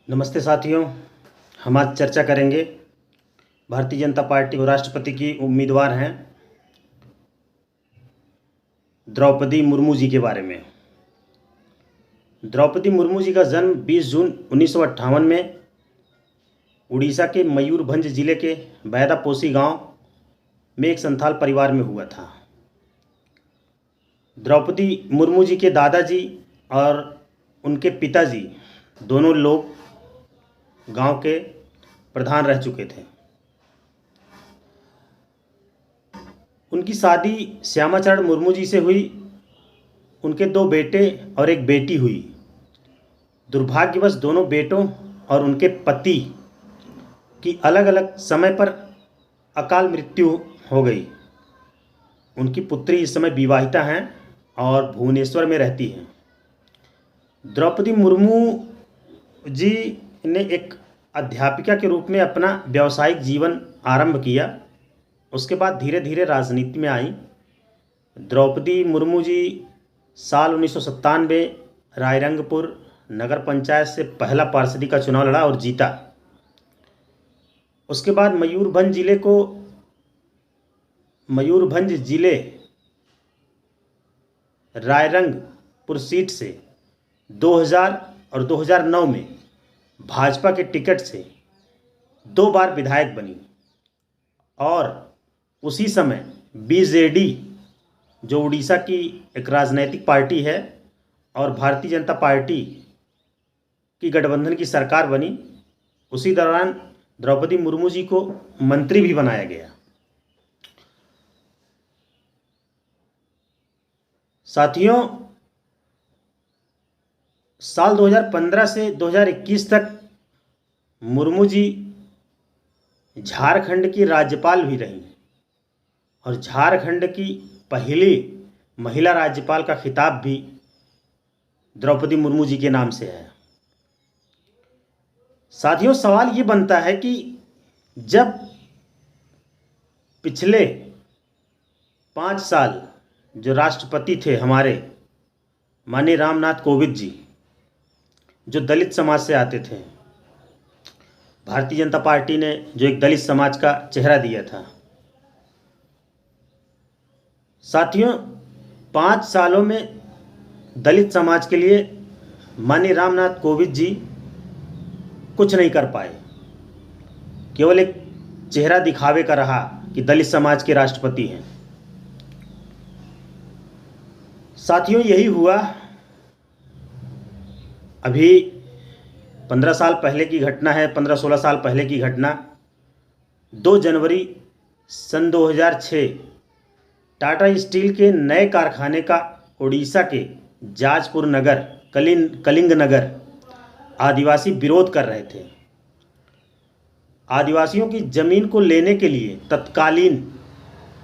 नमस्ते साथियों। हम आज चर्चा करेंगे भारतीय जनता पार्टी और राष्ट्रपति की उम्मीदवार हैं द्रौपदी मुर्मू जी के बारे में। द्रौपदी मुर्मू जी का जन्म 20 जून 1958 में उड़ीसा के मयूरभंज जिले के बैदापोसी गांव में एक संथाल परिवार में हुआ था। द्रौपदी मुर्मू जी के दादाजी और उनके पिताजी दोनों लोग गांव के प्रधान रह चुके थे। उनकी शादी श्यामाचरण मुर्मू जी से हुई। उनके 2 बेटे और एक बेटी हुई। दुर्भाग्यवश दोनों बेटों और उनके पति की अलग अलग समय पर अकाल मृत्यु हो गई। उनकी पुत्री इस समय विवाहिता हैं और भुवनेश्वर में रहती हैं। द्रौपदी मुर्मू जी ने एक अध्यापिका के रूप में अपना व्यावसायिक जीवन आरंभ किया। उसके बाद धीरे धीरे राजनीति में आई। द्रौपदी मुर्मू जी साल 1997 रायरंगपुर नगर पंचायत से पहला पार्षदी का चुनाव लड़ा और जीता। उसके बाद मयूरभंज जिले रायरंगपुर सीट से 2000 और 2009 में भाजपा के टिकट से 2 बार विधायक बनी और उसी समय बीजेडी जो उड़ीसा की एक राजनैतिक पार्टी है और भारतीय जनता पार्टी की गठबंधन की सरकार बनी। उसी दौरान द्रौपदी मुर्मू जी को मंत्री भी बनाया गया। साथियों, साल 2015 से 2021 तक मुर्मू जी झारखंड की राज्यपाल भी रहीं और झारखंड की पहली महिला राज्यपाल का खिताब भी द्रौपदी मुर्मू जी के नाम से है। साथियों, सवाल ये बनता है कि जब पिछले 5 साल जो राष्ट्रपति थे हमारे माननीय रामनाथ कोविंद जी, जो दलित समाज से आते थे, भारतीय जनता पार्टी ने जो एक दलित समाज का चेहरा दिया था। साथियों, 5 सालों में दलित समाज के लिए माननीय रामनाथ कोविंद जी कुछ नहीं कर पाए। केवल एक चेहरा दिखावे का रहा कि दलित समाज के राष्ट्रपति हैं। साथियों, यही हुआ। अभी 15 साल पहले की घटना है, 15-16 साल पहले की घटना। 2 जनवरी सन 2006 टाटा स्टील के नए कारखाने का उड़ीसा के जाजपुर नगर कलिंग नगर आदिवासी विरोध कर रहे थे। आदिवासियों की ज़मीन को लेने के लिए तत्कालीन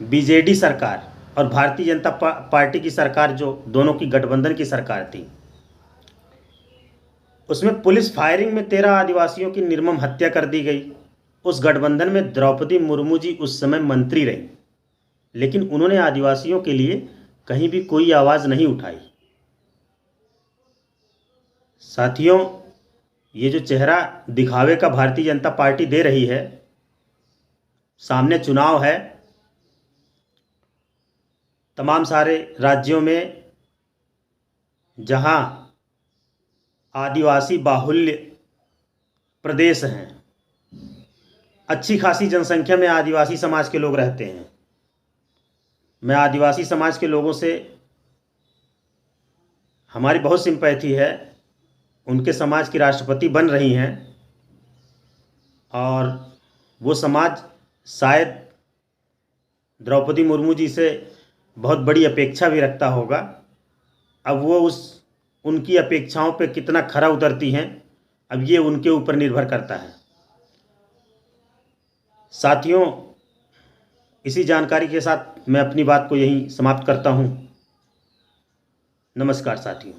बीजेडी सरकार और भारतीय जनता पार्टी की सरकार, जो दोनों की गठबंधन की सरकार थी, उसमें पुलिस फायरिंग में 13 आदिवासियों की निर्मम हत्या कर दी गई। उस गठबंधन में द्रौपदी मुर्मू जी उस समय मंत्री रहीं, लेकिन उन्होंने आदिवासियों के लिए कहीं भी कोई आवाज़ नहीं उठाई। साथियों, ये जो चेहरा दिखावे का भारतीय जनता पार्टी दे रही है, सामने चुनाव है, तमाम सारे राज्यों में जहां आदिवासी बाहुल्य प्रदेश हैं, अच्छी खासी जनसंख्या में आदिवासी समाज के लोग रहते हैं। मैं आदिवासी समाज के लोगों से हमारी बहुत सिंपैथी है। उनके समाज की राष्ट्रपति बन रही हैं और वो समाज शायद द्रौपदी मुर्मू जी से बहुत बड़ी अपेक्षा भी रखता होगा। अब वो उनकी अपेक्षाओं पे कितना खरा उतरती हैं, अब ये उनके ऊपर निर्भर करता है। साथियों, इसी जानकारी के साथ मैं अपनी बात को यहीं समाप्त करता हूँ। नमस्कार साथियों।